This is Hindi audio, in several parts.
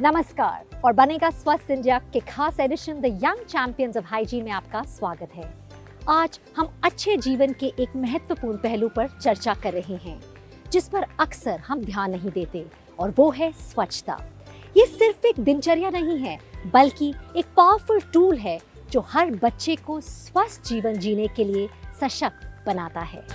नमस्कार और बनेगा स्वस्थ इंडिया के खास edition the young champions of hygiene में आपका स्वागत है। आज हम अच्छे जीवन के एक महत्वपूर्ण पहलू पर चर्चा कर रहे हैं जिस पर अक्सर हम ध्यान नहीं देते और वो है स्वच्छता। ये सिर्फ एक दिनचर्या नहीं है बल्कि एक पावरफुल टूल है जो हर बच्चे को स्वस्थ जीवन जीने के लिए सशक्त बनाता है।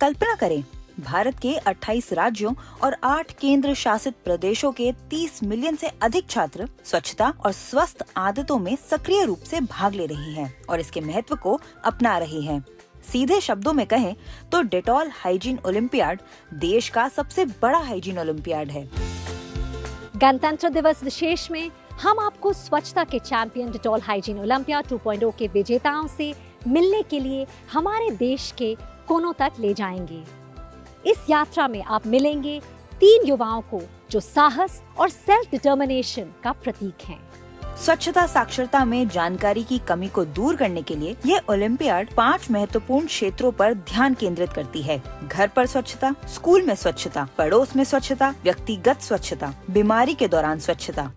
कल्पना करें, भारत के 28 राज्यों और 8 केंद्र शासित प्रदेशों के 30 मिलियन से अधिक छात्र स्वच्छता और स्वस्थ आदतों में सक्रिय रूप से भाग ले रहे हैं और इसके महत्व को अपना रहे हैं। सीधे शब्दों में कहें तो डेटॉल हाइजीन ओलंपियाड देश का सबसे बड़ा हाइजीन ओलंपियाड है। गणतंत्र दिवस विशेष में हम आपको स्वच्छता के चैंपियन डेटॉल हाइजीन ओलंपिया 2.0 के विजेताओं से मिलने के लिए हमारे देश के कोनों तक ले जाएंगे। इस यात्रा में आप मिलेंगे 3 युवाओं को जो साहस और सेल्फ डिटर्मिनेशन का प्रतीक हैं। स्वच्छता साक्षरता में जानकारी की कमी को दूर करने के लिए ये ओलंपियाड 5 महत्वपूर्ण क्षेत्रों पर ध्यान केंद्रित करती है। घर पर स्वच्छता, स्कूल में स्वच्छता, पड़ोस में स्वच्छता, व्यक्तिगत स्वच्छता, बीमारी के दौरान स्वच्छता।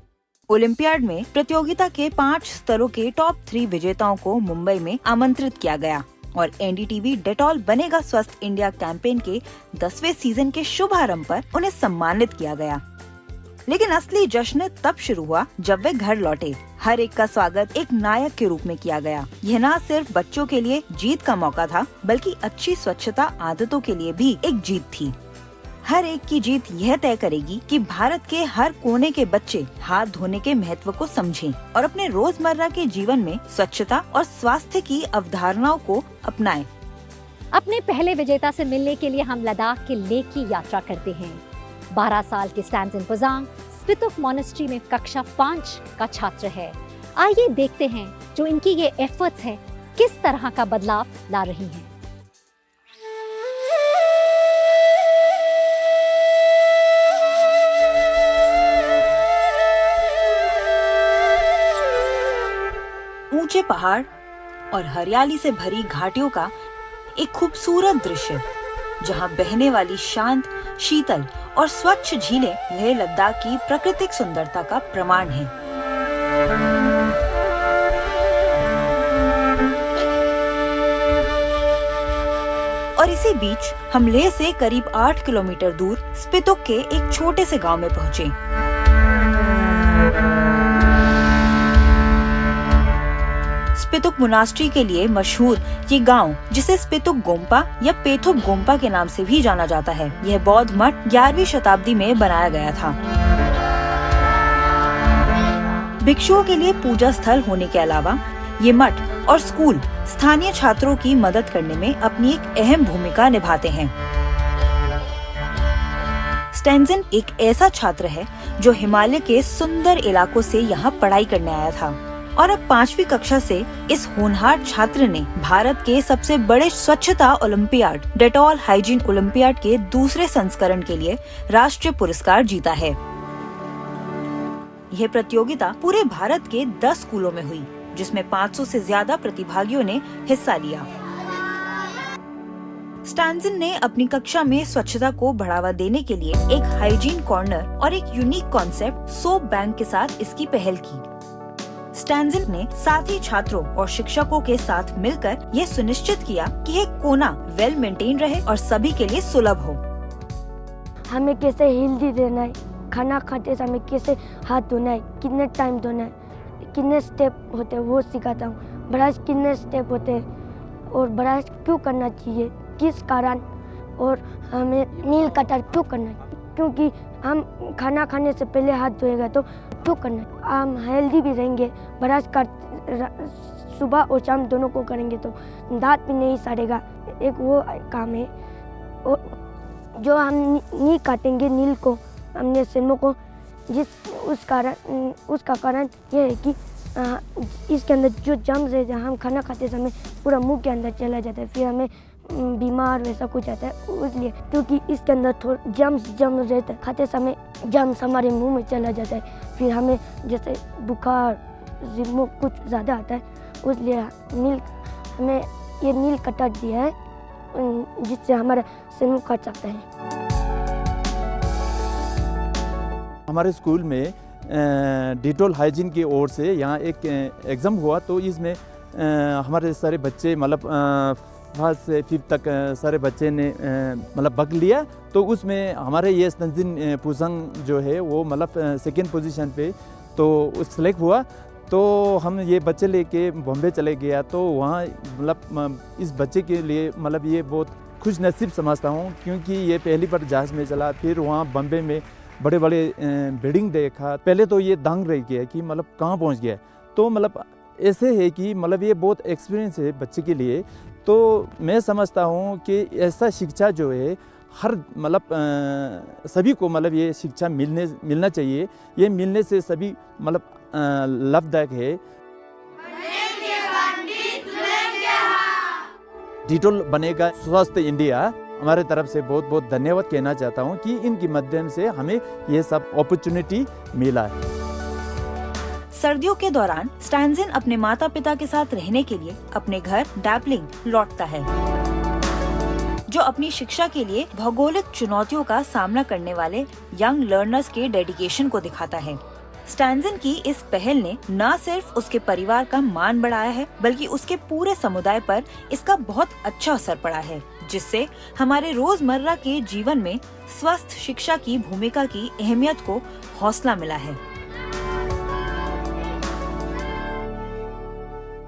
ओलंपियाड में प्रतियोगिता के 5 स्तरों के टॉप 3 विजेताओं को मुंबई में आमंत्रित किया गया और एनडीटीवी डेटॉल बनेगा स्वस्थ इंडिया कैंपेन के 10वें सीजन के शुभारंभ पर उन्हें सम्मानित किया गया। लेकिन असली जश्न तब शुरू हुआ जब वे घर लौटे। हर एक का स्वागत एक नायक के रूप में किया गया। यह न सिर्फ बच्चों के लिए जीत का मौका था बल्कि अच्छी स्वच्छता आदतों के लिए भी एक जीत थी। हर एक की जीत यह तय करेगी कि भारत के हर कोने के बच्चे हाथ धोने के महत्व को समझें और अपने रोजमर्रा के जीवन में स्वच्छता और स्वास्थ्य की अवधारणाओं को अपनाएं। अपने पहले विजेता से मिलने के लिए हम लद्दाख के लेह की यात्रा करते हैं। 12 साल के स्टैंजिन पुजांग स्पितुक मॉनेस्ट्री में कक्षा 5 का छात्र है। आइए देखते हैं जो इनकी ये एफर्ट्स हैं किस तरह का बदलाव ला रही हैं। ऊंचे पहाड़ और हरियाली से भरी घाटियों का एक खूबसूरत दृश्य जहां बहने वाली शांत, शीतल और स्वच्छ झीलें लेह लद्दाख की प्राकृतिक सुंदरता का प्रमाण है। और इसी बीच हम लेह से करीब 8 किलोमीटर दूर स्पितुक के एक छोटे से गांव में पहुंचे। स्पितुक मोनास्ट्री के लिए मशहूर ये गांव, जिसे स्पितुक गोम्पा या पेथुप गोम्पा के नाम से भी जाना जाता है, यह बौद्ध मठ 11वीं शताब्दी में बनाया गया था। भिक्षुओं के लिए पूजा स्थल होने के अलावा ये मठ और स्कूल स्थानीय छात्रों की मदद करने में अपनी एक अहम भूमिका निभाते हैं। स्टैंजिन एक ऐसा छात्र है जो हिमालय के सुंदर इलाकों से यहाँ पढ़ाई करने आया था और अब 5वीं कक्षा से इस होनहार छात्र ने भारत के सबसे बड़े स्वच्छता ओलंपियाड डेटॉल हाइजीन ओलंपियाड के दूसरे संस्करण के लिए राष्ट्रीय पुरस्कार जीता है। यह प्रतियोगिता पूरे भारत के 10 स्कूलों में हुई जिसमें 500 से ज्यादा प्रतिभागियों ने हिस्सा लिया। स्टैंजिन ने अपनी कक्षा में स्वच्छता को बढ़ावा देने के लिए एक हाइजीन कॉर्नर और एक यूनिक कॉन्सेप्ट सोप बैंक के साथ इसकी पहल की। स्टैंजिन ने साथ ही छात्रों और शिक्षकों के साथ मिलकर यह सुनिश्चित किया कि यह कोना वेल मेंटेन रहे और सभी के लिए सुलभ हो। हमें कैसे हेल्दी रहना है, खाना खाते समय कैसे हाथ धोना है, कितने टाइम धोना है, कितने स्टेप होते हैं वो सिखाता हूँ। ब्रश कितने स्टेप होते हैं और ब्रश क्यों करना चाहिए, किस कारण, और हमें नील कटर क्यों करना है, क्योंकि हम खाना खाने से पहले हाथ धोएगा तो क्यों करना है। हम हेल्दी भी रहेंगे, ब्रश कर सुबह और शाम दोनों को करेंगे तो दांत भी नहीं सड़ेगा। एक वो काम है। और जो हम नहीं काटेंगे नील को, हमने सिनों को, उसका कारण यह है कि इसके अंदर जो जम्स है, जहाँ हम खाना खाते समय पूरा मुंह के अंदर चला जाता है, फिर हमें बीमार वैसा कुछ आता है। इसलिए क्योंकि इसके अंदर थोड़ा जम्स रहता है, खाते समय जम्स हमारे मुंह में चला जाता है, फिर हमें जैसे बुखार जिम्मो कुछ ज़्यादा आता है। इसलिए हमें ये नील कटर दिया है जिससे हमारा सिर मुँह कट सकता है। हमारे स्कूल में डिटोल हाइजीन की ओर से यहाँ एक एग्ज़ाम हुआ, तो इसमें हमारे सारे बच्चे मतलब फर्स्ट से फिफ्थ तक सारे बच्चे ने मतलब भाग लिया। तो उसमें हमारे ये तंजीन पुसंग जो है वो मतलब सेकेंड पोजीशन पे तो सेलेक्ट हुआ। तो हम ये बच्चे लेके बॉम्बे चले गया, तो वहाँ मतलब इस बच्चे के लिए मतलब ये बहुत खुश नसीब समझता हूँ, क्योंकि ये पहली बार जहाज़ में चला, फिर वहाँ बॉम्बे में बड़े बड़े बिल्डिंग देखा। पहले तो ये दंग रह गया कि मतलब कहाँ पहुँच गया। तो मतलब ऐसे है कि मतलब ये बहुत एक्सपीरियंस है बच्चे के लिए। तो मैं समझता हूँ कि ऐसा शिक्षा जो है हर मतलब सभी को मतलब ये शिक्षा मिलना चाहिए। ये मिलने से सभी मतलब लाभदायक है। डिटोल बनेगा स्वस्थ इंडिया। हमारे तरफ से बहुत बहुत धन्यवाद कहना चाहता हूँ कि इनके माध्यम से हमें ये सब अपॉर्चुनिटी मिला है। सर्दियों के दौरान स्टैनजिन अपने माता पिता के साथ रहने के लिए अपने घर डैपलिंग लौटता है, जो अपनी शिक्षा के लिए भौगोलिक चुनौतियों का सामना करने वाले यंग लर्नर्स के डेडिकेशन को दिखाता है। स्टैनजिन की इस पहल ने न सिर्फ उसके परिवार का मान बढ़ाया है, बल्कि उसके पूरे समुदाय पर इसका बहुत अच्छा असर पड़ा है, जिससे हमारे रोजमर्रा के जीवन में स्वस्थ शिक्षा की भूमिका की अहमियत को हौसला मिला है।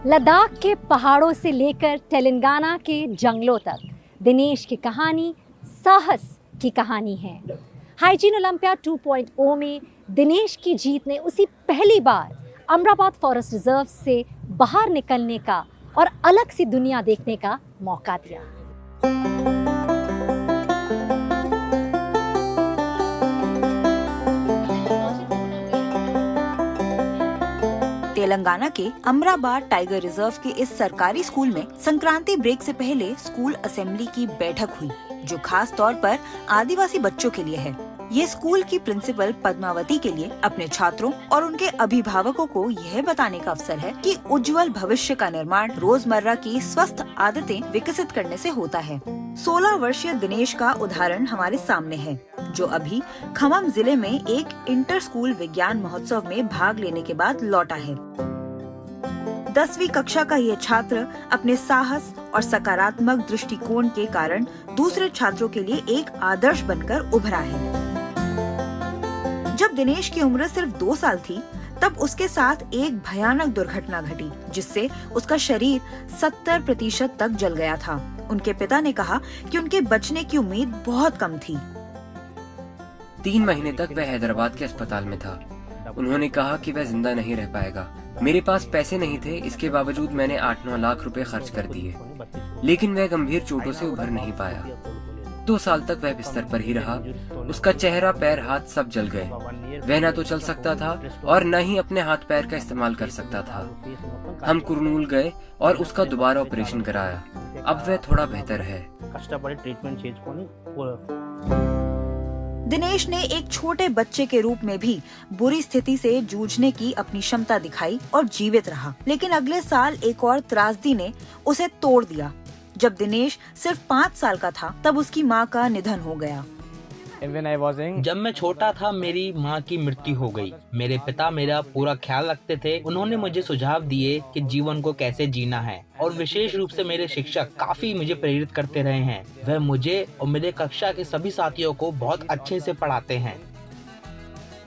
लद्दाख के पहाड़ों से लेकर तेलंगाना के जंगलों तक दिनेश की कहानी साहस की कहानी है। हाइजीन ओलंपियाड 2.0 में दिनेश की जीत ने उसी पहली बार अमराबाद फॉरेस्ट रिजर्व से बाहर निकलने का और अलग सी दुनिया देखने का मौका दिया। तेलंगाना के अमराबाद टाइगर रिजर्व के इस सरकारी स्कूल में संक्रांति ब्रेक से पहले स्कूल असेंबली की बैठक हुई, जो खास तौर पर आदिवासी बच्चों के लिए है। ये स्कूल की प्रिंसिपल पद्मावती के लिए अपने छात्रों और उनके अभिभावकों को यह बताने का अवसर है कि उज्जवल भविष्य का निर्माण रोजमर्रा की स्वस्थ आदतें विकसित करने से होता है। 16 वर्षीय दिनेश का उदाहरण हमारे सामने है, जो अभी खम्मम जिले में एक इंटर स्कूल विज्ञान महोत्सव में भाग लेने के बाद लौटा है। 10वीं कक्षा का ये छात्र अपने साहस और सकारात्मक दृष्टिकोण के कारण दूसरे छात्रों के लिए एक आदर्श बनकर उभरा है। जब दिनेश की उम्र सिर्फ 2 साल थी, तब उसके साथ एक भयानक दुर्घटना घटी, जिससे उसका शरीर 70% तक जल गया था। उनके पिता ने कहा कि उनके बचने की उम्मीद बहुत कम थी। 3 महीने तक वह हैदराबाद के अस्पताल में था। उन्होंने कहा कि वह जिंदा नहीं रह पाएगा। मेरे पास पैसे नहीं थे, इसके बावजूद मैंने 8-9 लाख रुपए खर्च कर दिए, लेकिन वह गंभीर चोटों से उभर नहीं पाया। 2 साल तक वह बिस्तर पर ही रहा। उसका चेहरा, पैर, हाथ सब जल गए। वह न तो चल सकता था और न ही अपने हाथ पैर का इस्तेमाल कर सकता था। हम कुरनूल गए और उसका दोबारा ऑपरेशन कराया। अब वह थोड़ा बेहतर है। दिनेश ने एक छोटे बच्चे के रूप में भी बुरी स्थिति से जूझने की अपनी क्षमता दिखाई और जीवित रहा। लेकिन अगले साल एक और त्रासदी ने उसे तोड़ दिया। जब दिनेश सिर्फ 5 साल का था, तब उसकी मां का निधन हो गया। जब मैं छोटा था, मेरी मां की मृत्यु हो गई। मेरे पिता मेरा पूरा ख्याल रखते थे। उन्होंने मुझे सुझाव दिए कि जीवन को कैसे जीना है, और विशेष रूप से मेरे शिक्षक काफी मुझे प्रेरित करते रहे हैं। वह मुझे और मेरे कक्षा के सभी साथियों को बहुत अच्छे से पढ़ाते हैं।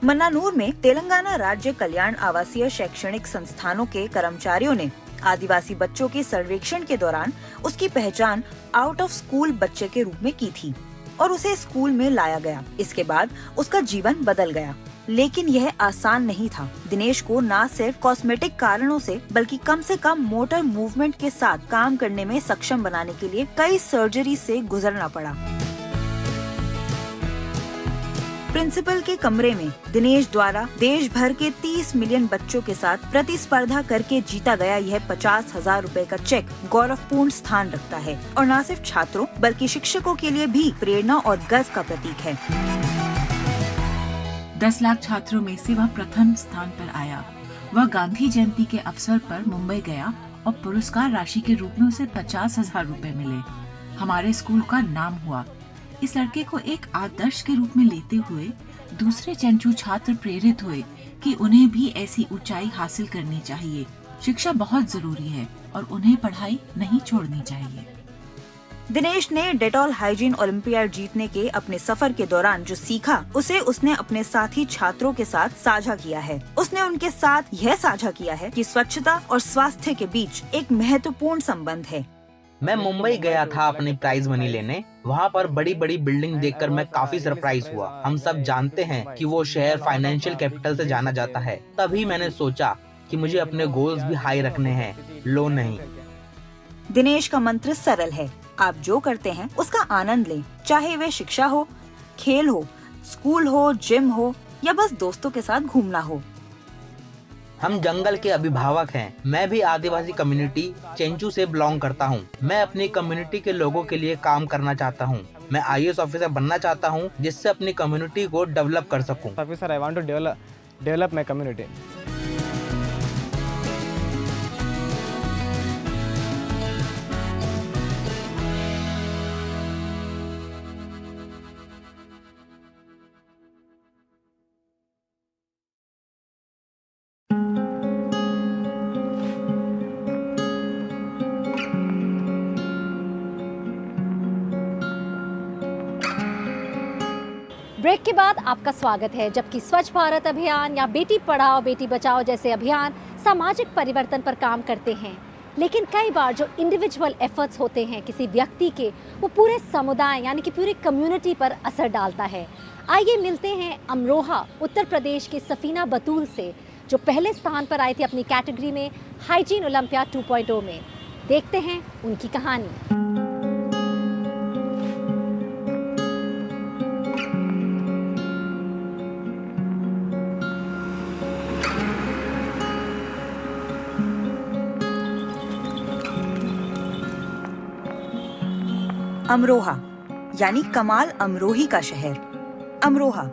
मन्नानूर में तेलंगाना राज्य कल्याण आवासीय शैक्षणिक संस्थानों के कर्मचारियों ने आदिवासी बच्चों के सर्वेक्षण के दौरान उसकी पहचान आउट ऑफ स्कूल बच्चे के रूप में की थी और उसे स्कूल में लाया गया। इसके बाद उसका जीवन बदल गया, लेकिन यह आसान नहीं था। दिनेश को न सिर्फ कॉस्मेटिक कारणों से, बल्कि कम से कम मोटर मूवमेंट के साथ काम करने में सक्षम बनाने के लिए कई सर्जरी से गुजरना पड़ा। प्रिंसिपल के कमरे में दिनेश द्वारा देश भर के 30 मिलियन बच्चों के साथ प्रतिस्पर्धा करके जीता गया यह 50,000 रुपए का चेक गौरवपूर्ण स्थान रखता है और न सिर्फ छात्रों बल्कि शिक्षकों के लिए भी प्रेरणा और गर्व का प्रतीक है। 10 लाख छात्रों में से वह प्रथम स्थान पर आया। वह गांधी जयंती के अवसर पर मुंबई गया और पुरस्कार राशि के रूप में उसे 50,000 रुपए मिले। हमारे स्कूल का नाम हुआ। इस लड़के को एक आदर्श के रूप में लेते हुए दूसरे चेंचू छात्र प्रेरित हुए कि उन्हें भी ऐसी ऊंचाई हासिल करनी चाहिए। शिक्षा बहुत जरूरी है और उन्हें पढ़ाई नहीं छोड़नी चाहिए। दिनेश ने डेटॉल हाइजीन ओलंपियाड जीतने के अपने सफर के दौरान जो सीखा उसे उसने अपने साथी छात्रों के साथ साझा किया है। उसने उनके साथ यह साझा किया है कि स्वच्छता और स्वास्थ्य के बीच एक महत्वपूर्ण संबंध है। मैं मुंबई गया था अपनी प्राइज मनी लेने। वहाँ पर बड़ी बड़ी बिल्डिंग देखकर मैं काफी सरप्राइज हुआ। हम सब जानते हैं कि वो शहर फाइनेंशियल कैपिटल से जाना जाता है। तभी मैंने सोचा कि मुझे अपने गोल्स भी हाई रखने हैं, लो नहीं। दिनेश का मंत्र सरल है, आप जो करते हैं उसका आनंद लें, चाहे वे शिक्षा हो, खेल हो, स्कूल हो, जिम हो या बस दोस्तों के साथ घूमना हो। हम जंगल के अभिभावक हैं। मैं भी आदिवासी कम्युनिटी चेंचू से बिलोंग करता हूँ। मैं अपनी कम्युनिटी के लोगों के लिए काम करना चाहता हूँ। मैं IAS ऑफिसर बनना चाहता हूँ जिससे अपनी कम्युनिटी को डेवलप कर सकूँ। Officer, I want to develop my community. Break के बाद आपका स्वागत है। जबकि स्वच्छ भारत अभियान या बेटी पढ़ाओ बेटी बचाओ जैसे अभियान सामाजिक परिवर्तन पर काम करते हैं, लेकिन कई बार जो इंडिविजुअल एफर्ट्स होते हैं किसी व्यक्ति के, वो पूरे समुदाय यानी कि पूरी कम्युनिटी पर असर डालता है। आइए मिलते हैं अमरोहा उत्तर प्रदेश के सफीना बतूल से, जो पहले स्थान पर आई थी अपनी कैटेगरी में हाइजीन ओलंपियाड 2.0 में। देखते हैं उनकी कहानी। अमरोहा यानी कमाल अमरोही का शहर, अमरोहा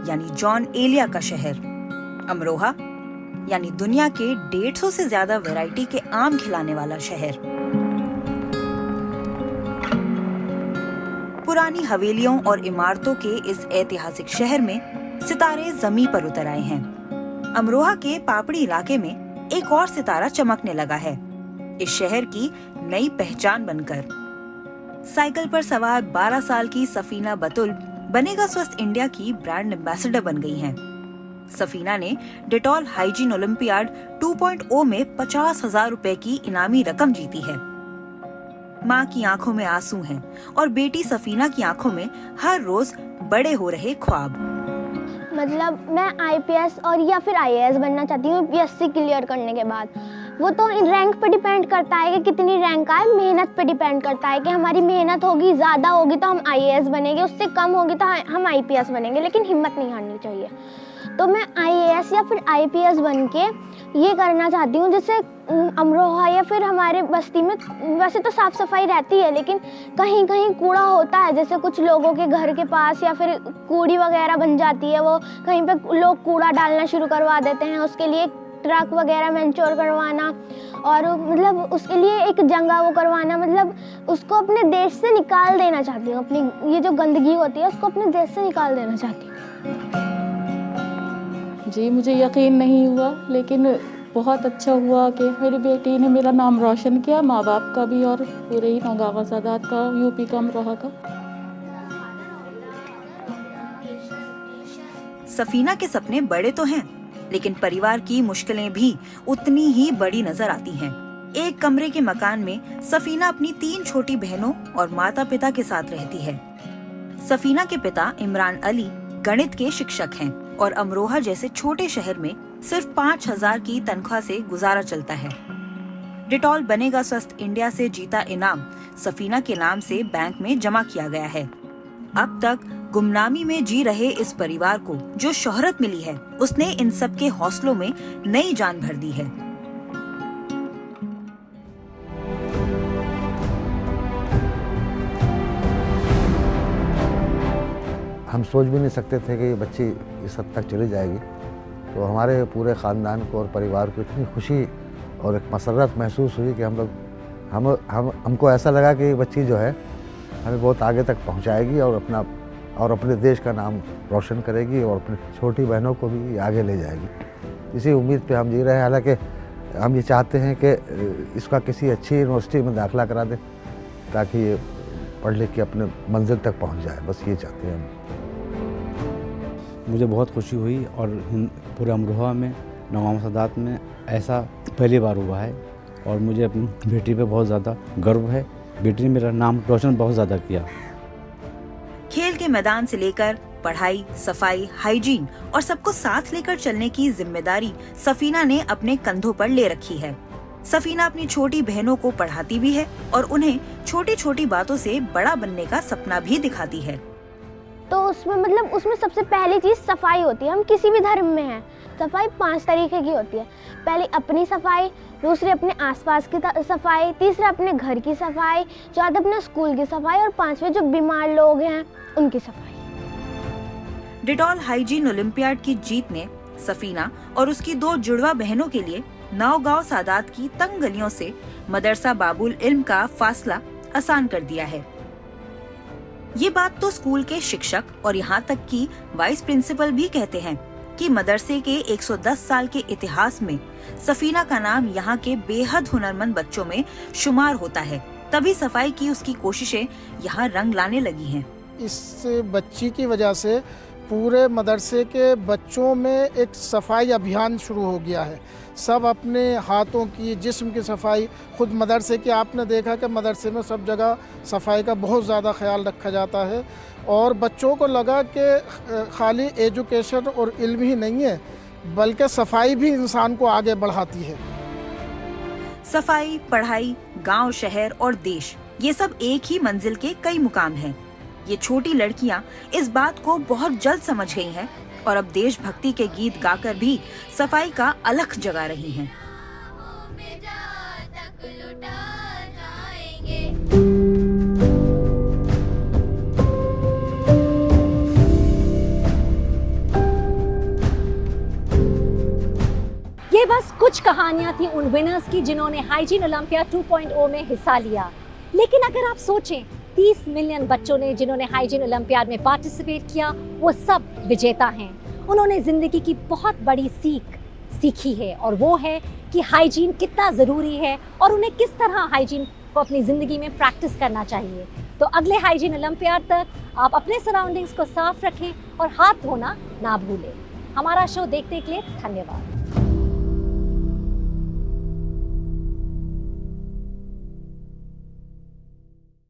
यानी जॉन एलिया का शहर, अमरोहा यानी दुनिया के 150 से ज्यादा वैरायटी के आम खिलाने वाला शहर। पुरानी हवेलियों और इमारतों के इस ऐतिहासिक शहर में सितारे जमीन पर उतर आए हैं। अमरोहा के पापड़ी इलाके में एक और सितारा चमकने लगा है, इस शहर की नई पहचान बनकर। साइकिल पर सवार 12 साल की सफीना बतुल बनेगा स्वस्थ इंडिया की ब्रांड एम्बेसडर बन गई हैं। सफीना ने डेटॉल हाइजीन ओलंपियाड 2.0 में 50,000 रुपए की इनामी रकम जीती है। माँ की आंखों में आंसू हैं और बेटी सफीना की आंखों में हर रोज बड़े हो रहे ख्वाब। मतलब मैं IPS और या फिर IAS बनना चाहती हूँ UPSC क्लियर करने के बाद। वो तो रैंक पे डिपेंड करता है कि कितनी रैंक आए, मेहनत पे डिपेंड करता है कि हमारी मेहनत होगी, ज़्यादा होगी तो हम IAS बनेंगे, उससे कम होगी तो हम IPS बनेंगे, लेकिन हिम्मत नहीं हारनी चाहिए। तो मैं IAS या फिर IPS बन के ये करना चाहती हूँ, जैसे अमरोहा या फिर हमारे बस्ती में वैसे तो साफ़ सफाई रहती है, लेकिन कहीं कहीं कूड़ा होता है, जैसे कुछ लोगों के घर के पास या फिर कूड़ी वगैरह बन जाती है, वो कहीं पे लोग कूड़ा डालना शुरू करवा देते हैं। उसके लिए ट्रक वगैरह मैंश्योर करवाना और मतलब उसके लिए एक जगह वो करवाना, मतलब उसको अपने देश से निकाल देना चाहती हूँ। अपनी ये जो गंदगी होती है उसको अपने देश से निकाल देना चाहती हूँ। जी मुझे यकीन नहीं हुआ, लेकिन बहुत अच्छा हुआ कि मेरी बेटी ने मेरा नाम रोशन किया, माँ बाप का भी और पूरे ही नौगावा सादात का, यूपी का, अमरोहा का। सफीना के सपने बड़े तो हैं, लेकिन परिवार की मुश्किलें भी उतनी ही बड़ी नजर आती हैं। एक कमरे के मकान में सफीना अपनी 3 छोटी बहनों और माता पिता के साथ रहती है। सफीना के पिता इमरान अली गणित के शिक्षक हैं और अमरोहा जैसे छोटे शहर में सिर्फ 5,000 की तनख्वाह से गुजारा चलता है। डेटॉल बनेगा स्वस्थ इंडिया से जीता इनाम सफीना के नाम से बैंक में जमा किया गया है। अब तक गुमनामी में जी रहे इस परिवार को जो शोहरत मिली है, उसने इन सब के हौसलों में नई जान भर दी है। हम सोच भी नहीं सकते थे कि ये बच्ची इस हद तक चली जाएगी। तो हमारे पूरे ख़ानदान को और परिवार को इतनी खुशी और एक मसरत महसूस हुई कि हमको ऐसा लगा कि ये बच्ची जो है हमें बहुत आगे तक पहुंचाएगी और और अपने देश का नाम रोशन करेगी और अपनी छोटी बहनों को भी आगे ले जाएगी। इसी उम्मीद पे हम जी रहे हैं। हालांकि हम ये चाहते हैं कि इसका किसी अच्छी यूनिवर्सिटी में दाखिला करा दें ताकि ये पढ़ लिख के अपने मंजिल तक पहुंच जाए, बस ये चाहते हैं हम। मुझे बहुत खुशी हुई और पूरे अमरोहा में, नौगावा सादात में ऐसा पहली बार हुआ है और मुझे अपनी बेटी पे बहुत ज़्यादा गर्व है। बेटी ने मेरा नाम रोशन बहुत ज़्यादा किया। खेल के मैदान से लेकर पढ़ाई, सफाई, हाइजीन और सबको साथ लेकर चलने की जिम्मेदारी सफीना ने अपने कंधों पर ले रखी है। सफीना अपनी छोटी बहनों को पढ़ाती भी है और उन्हें छोटी छोटी बातों से बड़ा बनने का सपना भी दिखाती है। तो उसमें सबसे पहली चीज़ सफाई होती है। हम किसी भी धर्म में हैं, सफाई 5 तरीके की होती है। पहली अपनी सफाई, दूसरी अपने आसपास की सफाई, तीसरा अपने घर की सफाई, चौथा अपने स्कूल की सफाई और 5वें जो बीमार लोग हैं उनकी सफाई। डिटॉल हाइजीन ओलंपियाड की जीत ने सफीना और उसकी 2 जुड़वा बहनों के लिए नौगांव सादात की तंग गलियों से मदरसा बाबुल इल्म का फासला आसान कर दिया है। ये बात तो स्कूल के शिक्षक और यहाँ तक कि वाइस प्रिंसिपल भी कहते हैं कि मदरसे के 110 साल के इतिहास में सफीना का नाम यहाँ के बेहद हुनरमंद बच्चों में शुमार होता है। तभी सफाई की उसकी कोशिशें यहाँ रंग लाने लगी हैं। इस बच्ची की वजह से पूरे मदरसे के बच्चों में एक सफाई अभियान शुरू हो गया है। सब अपने हाथों की, जिस्म की सफाई, खुद मदरसे की आपने देखा कि मदरसे में सब जगह सफाई का बहुत ज़्यादा ख्याल रखा जाता है और बच्चों को लगा कि खाली एजुकेशन और इल्म ही नहीं है बल्कि सफाई भी इंसान को आगे बढ़ाती है। सफाई, पढ़ाई, गांव, शहर और देश, ये सब एक ही मंजिल के कई मुकाम हैं। ये छोटी लड़कियां इस बात को बहुत जल्द समझ गई हैं और अब देशभक्ति के गीत गाकर भी सफाई का अलख जगा रही हैं। ये बस कुछ कहानियां थी उन विनर्स की जिन्होंने हाइजीन ओलंपिया 2.0 में हिस्सा लिया। लेकिन अगर आप सोचें 30 मिलियन बच्चों ने जिन्होंने हाइजीन ओलंपियाड में पार्टिसिपेट किया, वो सब विजेता हैं। उन्होंने जिंदगी की बहुत बड़ी सीखी है और वो है कि हाइजीन कितना ज़रूरी है और उन्हें किस तरह हाइजीन को अपनी ज़िंदगी में प्रैक्टिस करना चाहिए। तो अगले हाइजीन ओलंपियाड तक आप अपने सराउंडिंग्स को साफ रखें और हाथ धोना ना भूलें। हमारा शो देखने के लिए धन्यवाद।